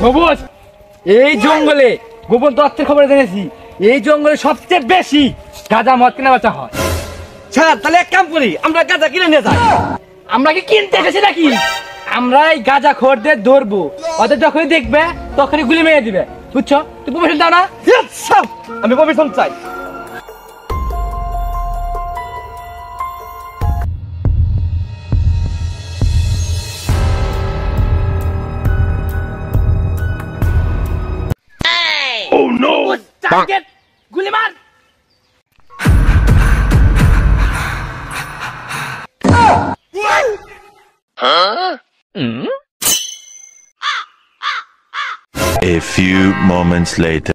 বাবুস, এই জঙ্গলে গোপন তথ্যের খবর জেনেছি, এই জঙ্গলে সবচেয়ে বেশি গাঁজা মদ কেনা বেচা হয়। স্যার তাহলে এক কাম করি, আমরা গাঁজা কিনে নিয়ে যাই। আমরা কি কিনতে এসেছি নাকি? আমরা এই গাঁজা খোরদের ধরবো, ওদের যখনই দেখবে তখনই গুলি মেরে দিবে, বুঝছো? তুই পারমিশন দাও না? আমি পারমিশন চাই। Oh no! Target! গুলি মার! A few moments later.